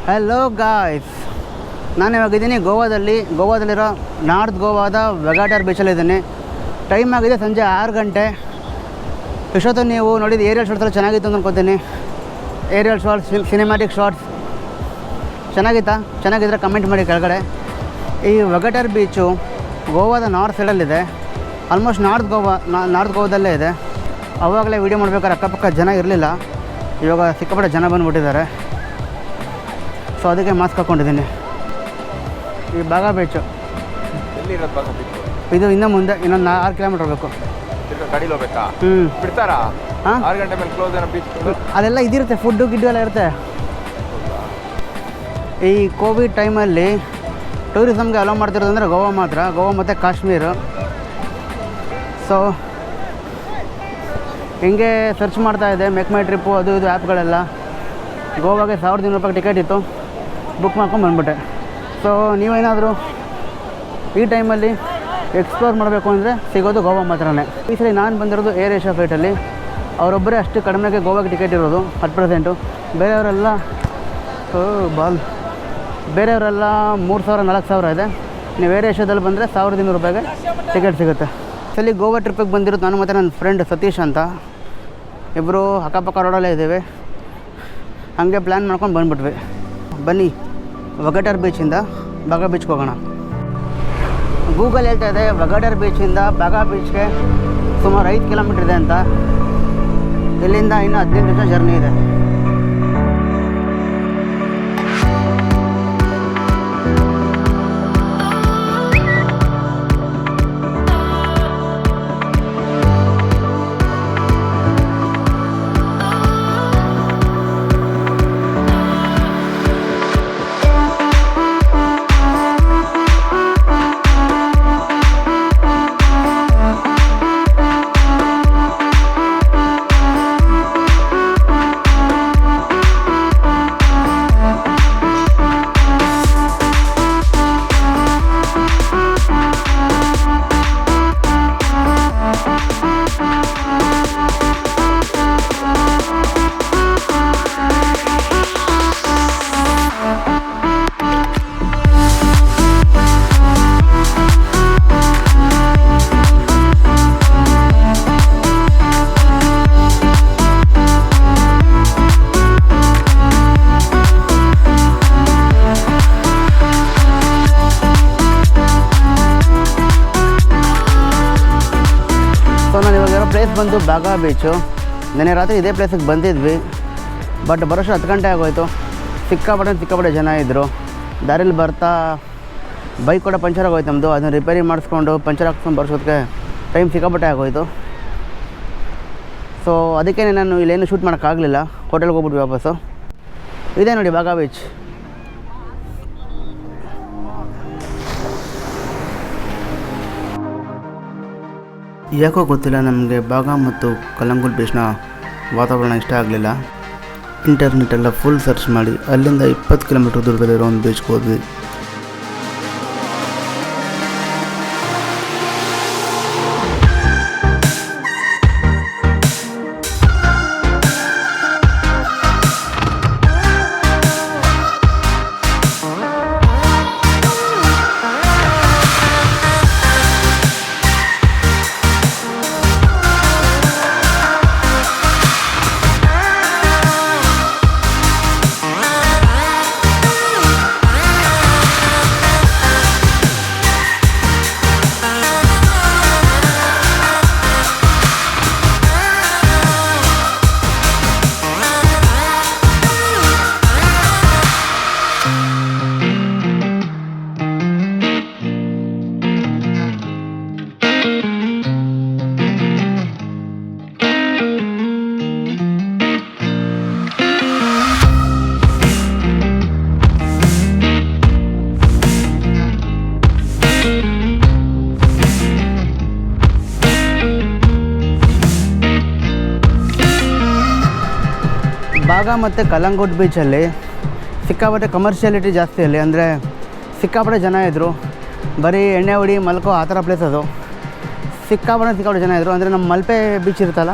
Hello guys, ನಾನು ಇವಾಗಿದ್ದೀನಿ ಗೋವಾದಲ್ಲಿರೋ north ಗೋವಾದ ವೆಗಾಟರ್ ಬೀಚಲ್ಲಿದ್ದೀನಿ. Time ಆಗಿದೆ ಸಂಜೆ 6 ಗಂಟೆ. ಇಷ್ಟೊತ್ತು ನೀವು ನೋಡಿದ ಏರಿಯಲ್ ಶಾರ್ಟ್ಸ್ ಎಲ್ಲ ಚೆನ್ನಾಗಿತ್ತು ಅಂತ ಅನ್ಕೋತೀನಿ. ಏರಿಯಲ್ ಶಾರ್ಟ್ಸ್, ಸಿನಿಮ್ಯಾಟಿಕ್ ಶಾರ್ಟ್ಸ್ ಚೆನ್ನಾಗಿದ್ದರೆ ಕಮೆಂಟ್ ಮಾಡಿ ಕೆಳಗಡೆ. ಈ ವೆಗಾಟರ್ ಬೀಚು ಗೋವಾದ ನಾರ್ತ್ ಸೈಡಲ್ಲಿದೆ. ಆಲ್ಮೋಸ್ಟ್ ನಾರ್ತ್ ಗೋವಾದಲ್ಲೇ ಇದೆ. ಆವಾಗಲೇ ವೀಡಿಯೋ ಮಾಡ್ಬೇಕಾದ್ರೆ ಅಕ್ಕಪಕ್ಕ ಜನ ಇರಲಿಲ್ಲ. ಇವಾಗ ಸಿಕ್ಕಾಪಟ್ಟೆ ಜನ ಬಂದುಬಿಟ್ಟಿದ್ದಾರೆ. ಸೊ ಅದಕ್ಕೆ ಮಾಸ್ಕ್ ಹಾಕ್ಕೊಂಡಿದ್ದೀನಿ. ಈ ಬಾಗಾ ಬೀಚು ಎಲ್ಲಿರೋದು ಬಾಗಾ ಬೀಚು? ಇದು ಇನ್ನೂ ಮುಂದೆ ಇನ್ನೊಂದು 6 ಕಿಲೋಮೀಟ್ರ್ ಹೋಗಬೇಕು. ಗಾಡೀಲಿ ಹೋಗ್ಬೇಕಾ? ಬಿಡ್ತಾರಾ? ಹಾಂ, 6 ಗಂಟೆ ಮೇಲೆ ಕ್ಲೋಸ್ ಏನೋ ಬೀಚ್. ಅಲ್ಲೆಲ್ಲ ಇದಿರುತ್ತೆ, ಫುಡ್ಡು ಗಿಡ್ಡು ಎಲ್ಲ ಇರುತ್ತೆ. ಈ ಕೋವಿಡ್ ಟೈಮಲ್ಲಿ ಟೂರಿಸಮ್ಗೆ ಅಲೋ ಮಾಡ್ತಿರೋದಂದರೆ ಗೋವಾ ಮಾತ್ರ, ಗೋವಾ ಮತ್ತು ಕಾಶ್ಮೀರ. ಸೊ ಹಿಂಗೆ ಸರ್ಚ್ ಮಾಡ್ತಾಯಿದ್ದೆ, ಮೇಕ್ ಮೈ ಟ್ರಿಪ್ಪು ಅದು ಇದು ಆ್ಯಪ್ಗಳೆಲ್ಲ. ಗೋವಾಗೆ 1200 ರೂಪಾಯಿ ಟಿಕೆಟ್ ಇತ್ತು, ಬುಕ್ ಮಾಡ್ಕೊಂಡು ಬಂದುಬಿಟ್ಟೆ. ಸೊ ನೀವೇನಾದರೂ ಈ ಟೈಮಲ್ಲಿ ಎಕ್ಸ್ಪ್ಲೋರ್ ಮಾಡಬೇಕು ಅಂದರೆ ಸಿಗೋದು ಗೋವಾ ಮಾತ್ರನೇ. ಈ ಸಲ ನಾನು ಬಂದಿರೋದು ಏರ್ ಏಷ್ಯಾ ಫ್ಲೈಟಲ್ಲಿ. ಅವರೊಬ್ಬರೇ ಅಷ್ಟು ಕಡಿಮೆಗೆ ಗೋವಾಗೆ ಟಿಕೆಟ್ ಇರೋದು ಅಟ್ ಪ್ರೆಸೆಂಟು. ಬೇರೆಯವರೆಲ್ಲ 3000-4000 ಇದೆ. ನೀವು ಏರ್ ಏಷ್ಯಾದಲ್ಲಿ ಬಂದರೆ 1200 ರೂಪಾಯಿಗೆ ಟಿಕೆಟ್ ಸಿಗುತ್ತೆ. ಸಲ ಗೋವಾ ಟ್ರಿಪ್ಪಿಗೆ ಬಂದಿರೋದು ನಾನು ಮತ್ತು ನನ್ನ ಫ್ರೆಂಡ್ ಸತೀಶ್ ಅಂತ. ಇಬ್ಬರು ಅಕ್ಕಪಕ್ಕ ರೋಡಲ್ಲೇ ಇದ್ದೀವಿ. ಹಾಗೆ ಪ್ಲ್ಯಾನ್ ಮಾಡ್ಕೊಂಡು ಬಂದುಬಿಟ್ವಿ. ಬನ್ನಿ ವೆಗಾಟರ್ ಬೀಚಿಂದ ಬಾಗಾ ಬೀಚ್ಗೆ ಹೋಗೋಣ. ಗೂಗಲ್ ಹೇಳ್ತಾ ಇದೆ ವೆಗಾಟರ್ ಬೀಚಿಂದ ಬಾಗಾ ಬೀಚ್ಗೆ ಸುಮಾರು 5 ಕಿಲೋಮೀಟ್ರ್ ಇದೆ ಅಂತ. ಇಲ್ಲಿಂದ ಇನ್ನೂ 15 ನಿಮಿಷ ಜರ್ನಿ ಇದೆ. ಪ್ಲೇಸ್ ಬಂದು ಬಾಗಾ ಬೀಚು. ನೆನ್ನೆ ರಾತ್ರಿ ಇದೇ ಪ್ಲೇಸಿಗೆ ಬಂದಿದ್ವಿ, ಬಟ್ ಬರೋಷ್ಟು 10 ಗಂಟೆ ಆಗೋಯ್ತು. ಸಿಕ್ಕಾಪಟ್ಟೆ ಜನ ಇದ್ದರು. ದಾರಿಲಿ ಬರ್ತಾ ಬೈಕ್ ಕೂಡ ಪಂಚರ್ ಆಗೋಯ್ತು ನಮ್ಮದು. ಅದನ್ನು ರಿಪೇರಿ ಮಾಡಿಸ್ಕೊಂಡು ಪಂಚರ್ ಹಾಕ್ಸ್ಕೊಂಡು ಬರ್ಸೋದಕ್ಕೆ ಟೈಮ್ ಸಿಕ್ಕಾಪಟ್ಟೆ ಆಗೋಯ್ತು. ಸೊ ಅದಕ್ಕೆ ನಾನು ಇಲ್ಲೇನು ಶೂಟ್ ಮಾಡೋಕ್ಕಾಗಲಿಲ್ಲ. ಹೋಟೆಲ್ಗೆ ಹೋಗ್ಬಿಟ್ವಿ ವಾಪಸ್ಸು. ಇದೇ ನೋಡಿ ಬಾಗಾ ಬೀಚ್. ಯಾಕೋ ಗೊತ್ತಿಲ್ಲ, ನಮಗೆ ಬಾಗಾ ಮತ್ತು ಕಲ್ಲಂಗುಲ್ ಬೀಚ್ನ ವಾತಾವರಣ ಇಷ್ಟ ಆಗಲಿಲ್ಲ. ಇಂಟರ್ನೆಟ್ಟೆಲ್ಲ ಫುಲ್ ಸರ್ಚ್ ಮಾಡಿ ಅಲ್ಲಿಂದ 20 ಕಿಲೋಮೀಟ್ರ್ ದೂರದಲ್ಲಿರೋ ಒಂದು ಬೀಚ್ಗೆ ಹೋದ್ವಿ. ಬಾಗಾ ಮತ್ತು ಕಲ್ಲಂಗುಟ್ ಬೀಚಲ್ಲಿ ಸಿಕ್ಕಾಪಟ್ಟೆ ಕಮರ್ಷಿಯಾಲಿಟಿ ಜಾಸ್ತಿ. ಅಲ್ಲಿ ಅಂದರೆ ಸಿಕ್ಕಾಪಟ್ಟೆ ಜನ ಇದ್ದರು. ಬರೀ ಎಣ್ಣೆ ಹೊಡಿ ಮಲ್ಕೋ ಆ ಥರ ಪ್ಲೇಸ್ ಅದು. ಸಿಕ್ಕಾಪಟ್ಟೆ ಜನ ಇದ್ದರು. ಅಂದರೆ ನಮ್ಮ ಮಲ್ಪೆ ಬೀಚ್ ಇರುತ್ತಲ್ಲ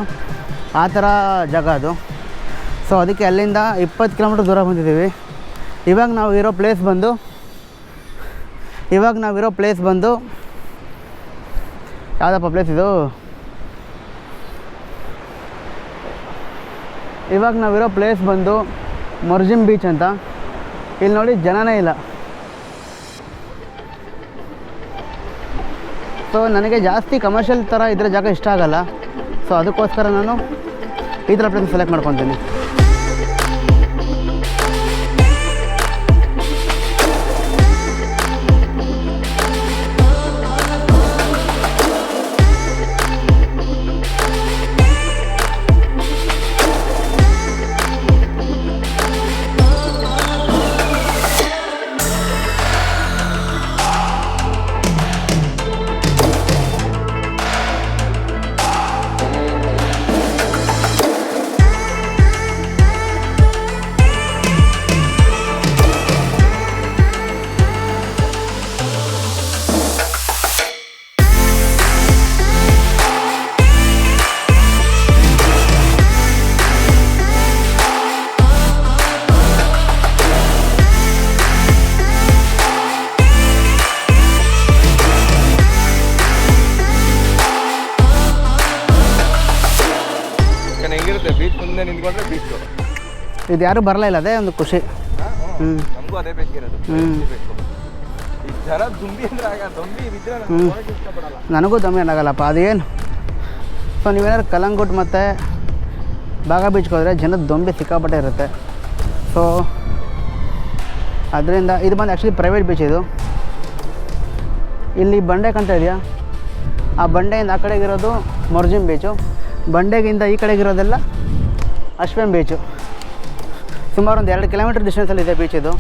ಆ ಥರ ಜಾಗ ಅದು. ಸೊ ಅದಕ್ಕೆ ಅಲ್ಲಿಂದ 20 ಕಿಲೋಮೀಟ್ರ್ ದೂರ ಬಂದಿದ್ದೀವಿ. ಇವಾಗ ನಾವಿರೋ ಪ್ಲೇಸ್ ಬಂದು ಯಾವುದಪ್ಪ ಪ್ಲೇಸ್ ಇದು? ಇವಾಗ ನಾವಿರೋ ಪ್ಲೇಸ್ ಬಂದು ಮೊರ್ಜಿಮ್ ಬೀಚ್ ಅಂತ. ಇಲ್ಲಿ ನೋಡಿ ಜನನೇ ಇಲ್ಲ. ಸೊ ನನಗೆ ಜಾಸ್ತಿ ಕಮರ್ಷಿಯಲ್ ಥರ ಇದ್ರೆ ಜಾಗ ಇಷ್ಟ ಆಗಲ್ಲ. ಸೊ ಅದಕ್ಕೋಸ್ಕರ ನಾನು ಈ ಥರ ಪ್ಲೇಸ್ ಸೆಲೆಕ್ಟ್ ಮಾಡ್ಕೊತೀನಿ. ಹೆಂಗಿರುತ್ತೆ ಬೀಚ್ ಮುಂದೆ ನಿಂತ್ಕೊಂಡ್ರೆ ಬೀಚು. ಇದು ಯಾರೂ ಬರಲ್ಲ ಇಲ್ಲ, ಅದೇ ಒಂದು ಖುಷಿ. ನಮಗೂ ಅದೇ ಬೇಕಿರೋದು. ಈ ಜನ ದುಂಬಿ ಅಂದ್ರೆ ದುಂಬಿ ಬಿದ್ದರೆ ಇಷ್ಟಪಡಲ್ಲ. ನನಗೂ ದಮ್ಮಿ ಏನಾಗಲ್ಲಪ್ಪ ಅದೇನು. ಸೊ ನೀವೇನಾದ್ರು ಕಲಂಗುಟ್ ಮತ್ತು ಬಾಗ ಬೀಚ್ಗೆ ಹೋದರೆ ಜನದ ದೊಂಬಿ ಸಿಕ್ಕಾಪಟ್ಟೆ ಇರುತ್ತೆ. ಸೊ ಅದರಿಂದ ಇದು ಬಂದು ಆ್ಯಕ್ಚುಲಿ ಪ್ರೈವೇಟ್ ಬೀಚ್. ಇದು ಇಲ್ಲಿ ಬಂಡೆ ಕಾಣ್ತಾ ಇದೆಯಾ? ಆ ಬಂಡೆಯಿಂದ ಆ ಕಡೆಗಿರೋದು ಮೊರ್ಜಿಮ್ ಬೀಚು, ಬಂಡೆಗಿಂತ ಈ ಕಡೆಗಿರೋದೆಲ್ಲ ಅಶ್ವೆಮ್ ಬೀಚು. ಸುಮಾರು ಒಂದು 2 ಕಿಲೋಮೀಟರ್ ಡಿಸ್ಟೆನ್ಸಲ್ಲಿದೆ ಬೀಚ್. ಇದು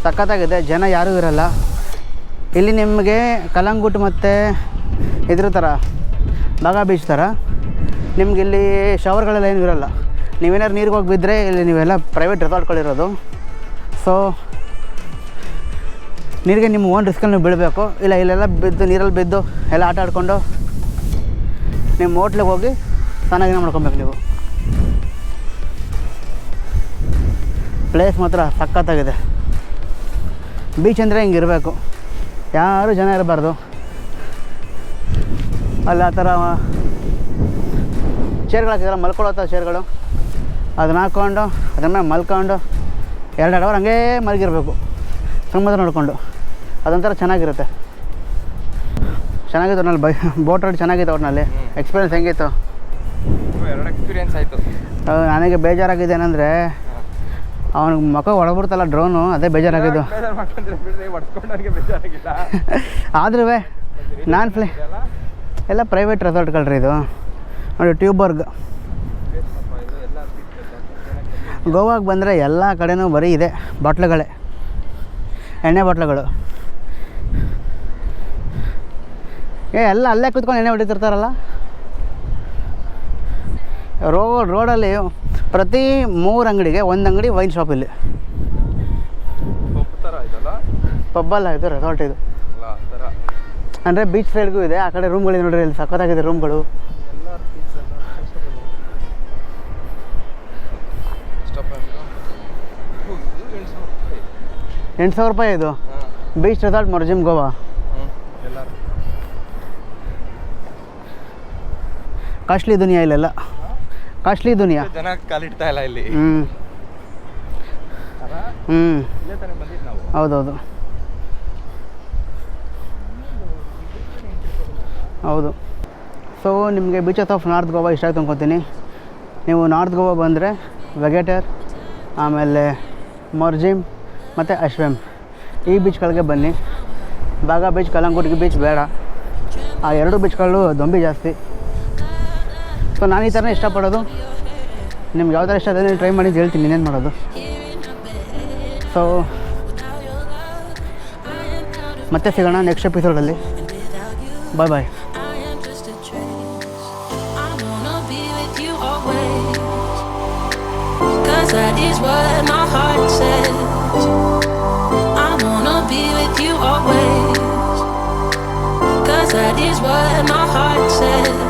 ಸಖತ್ತಾಗಿದೆ, ಜನ ಯಾರೂ ಇರಲ್ಲ ಇಲ್ಲಿ. ನಿಮಗೆ ಕಲಂಗುಟ್ ಮತ್ತು ಇದ್ರ ಥರ ಬಾಗ ಬೀಚ್ ಥರ ನಿಮ್ಗೆ ಇಲ್ಲಿ ಶವರ್ಗಳೆಲ್ಲ ಏನೂ ಇರೋಲ್ಲ. ನೀವೇನಾದ್ರು ನೀರಿಗೆ ಹೋಗಿ ಬಿದ್ದರೆ ಇಲ್ಲಿ ನೀವೆಲ್ಲ ಪ್ರೈವೇಟ್ ರೆಸಾರ್ಟ್ಗಳಿರೋದು. ಸೊ ನೀರಿಗೆ ನಿಮ್ಮ ಓನ್ ರಿಸ್ಕಲ್ಲಿ ನೀವು ಬೀಳಬೇಕು. ಇಲ್ಲ ಇಲ್ಲೆಲ್ಲ ಬಿದ್ದು ನೀರಲ್ಲಿ ಬಿದ್ದು ಎಲ್ಲ ಆಟ ಆಡಿಕೊಂಡು ನಿಮ್ಮ ಹೋಟ್ಲಿಗೆ ಹೋಗಿ ಚೆನ್ನಾಗಿ ಮಾಡ್ಕೊಬೇಕು ನೀವು. ಪ್ಲೇಸ್ ಮಾತ್ರ ಸಖತ್ತಾಗಿದೆ. ಬೀಚ್ ಅಂದರೆ ಹಿಂಗೆ ಇರಬೇಕು, ಯಾರೂ ಜನ ಇರಬಾರ್ದು. ಅಲ್ಲಿ ಆ ಥರ ಚೇರ್ಗಳು ಹಾಕಿದ್ರೆ ಮಲ್ಕೊಳ್ಳೋ ಚೇರ್ಗಳು, ಅದನ್ನ ಹಾಕ್ಕೊಂಡು ಅದ್ರ ಮೇಲೆ ಮಲ್ಕೊಂಡು 2 ಅವರ್ ಹಂಗೇ ಮಲಗಿರಬೇಕು ಸಮುದ್ರ ನೋಡಿಕೊಂಡು. ಅದೊಂಥರ ಚೆನ್ನಾಗಿರುತ್ತೆ. ಚೆನ್ನಾಗಿತ್ತು ಒಟ್ನಲ್ಲಿ ಬೋಟ್ ರೈಡ್ ಚೆನ್ನಾಗಿತ್ತು. ಒಟ್ಟಿನಲ್ಲಿ ಎಕ್ಸ್ಪೀರಿಯನ್ಸ್ ಹೆಂಗಿತ್ತು? 2 ಎಕ್ಸ್ಪೀರಿಯನ್ಸ್ ಆಯಿತು. ನನಗೆ ಬೇಜಾರಾಗಿದೆ ಏನಂದರೆ ಅವನಿಗೆ ಮುಖ ಹೊಡಬಿಡ್ತಲ್ಲ ಡ್ರೋನು, ಅದೇ ಬೇಜಾರಾಗಿದ್ದು. ಆದ್ರೂ ನಾನು ಎಲ್ಲ ಪ್ರೈವೇಟ್ ರೆಸಾರ್ಟ್ಗಳ್ರಿ ಇದು. ನೋಡಿ ಟ್ಯೂಬರ್ಗ್. ಗೋವಾಗೆ ಬಂದರೆ ಎಲ್ಲ ಕಡೆನೂ ಬರೀ ಇದೆ ಬಾಟ್ಲುಗಳೇ, ಎಣ್ಣೆ ಬಾಟ್ಲುಗಳು. ಎಲ್ಲ ಅಲ್ಲೇ ಕೂತ್ಕೊಂಡು ಎಣ್ಣೆ ಹೊಡಿತಿರ್ತಾರಲ್ಲ. ರೋಡಲ್ಲಿ ಪ್ರತಿ 3 ಅಂಗಡಿಗೆ 1 ಅಂಗಡಿ ವೈನ್ ಶಾಪ್. ಇಲ್ಲಿ ಪಬ್ಬಲ್ಲ, ಇದು ರೆಸಾರ್ಟ್. ಇದು ಅಂದರೆ ಬೀಚ್ ಸೈಡ್ಗೂ ಇದೆ, ಆ ಕಡೆ ರೂಮ್ಗಳಿದೆ ನೋಡ್ರಿ. ಇಲ್ಲಿ ಸಖತ್ತಾಗಿದೆ ರೂಮ್ಗಳು. 8,000 ರೂಪಾಯಿ ಇದು ಬೀಚ್ ರೆಸಾರ್ಟ್ ಮೊರ್ಜಿಮ್ ಗೋವಾ. ಕಾಸ್ಟ್ಲಿ ದುನಿಯಾ ಇಲ್ಲೆಲ್ಲ, ಕಾಸ್ಟ್ಲಿ ದುನಿಯಾ. ಜನ ಕಾಲಿಡ್ತಾ ಇಲ್ಲ ಇಲ್ಲಿ. ಹೌದೌದು ಹೌದು. ಸೊ ನಿಮಗೆ ಬೀಚಸ್ ಆಫ್ ನಾರ್ತ್ ಗೋವಾ ಇಷ್ಟ ಆಯ್ತು ಅನ್ಕೊತೀನಿ. ನೀವು ನಾರ್ತ್ ಗೋವಾ ಬಂದರೆ ವೆಗೆಟರ್, ಆಮೇಲೆ ಮೊರ್ಜಿಮ್ ಮತ್ತು ಅಶ್ವೆಮ್ ಈ ಬೀಚ್ಗಳಿಗೆ ಬನ್ನಿ. ಬಾಗ ಬೀಚ್, ಕಲಂಗುಟ್ಗಿ ಬೀಚ್ ಬೇಡ. ಆ 2 ಬೀಚ್ಗಳು ದೊಂಬಿ ಜಾಸ್ತಿ. ಸೊ ನಾನು ಈ ಥರನೇ ಇಷ್ಟಪಡೋದು. ನಿಮ್ಗೆ ಯಾವ ಥರ ಇಷ್ಟ ಅದನ್ನೇ ಟ್ರೈ ಮಾಡಿ ಹೇಳ್ತೀನಿ ಇನ್ನೇನು ಮಾಡೋದು. ಸೊ ಮತ್ತೆ ಸಿಗೋಣ ನೆಕ್ಸ್ಟ್ ಎಪಿಸೋಡಲ್ಲಿ. Bye bye. That is what my heart says. I wanna be with you always. 'Cause that is what my heart says.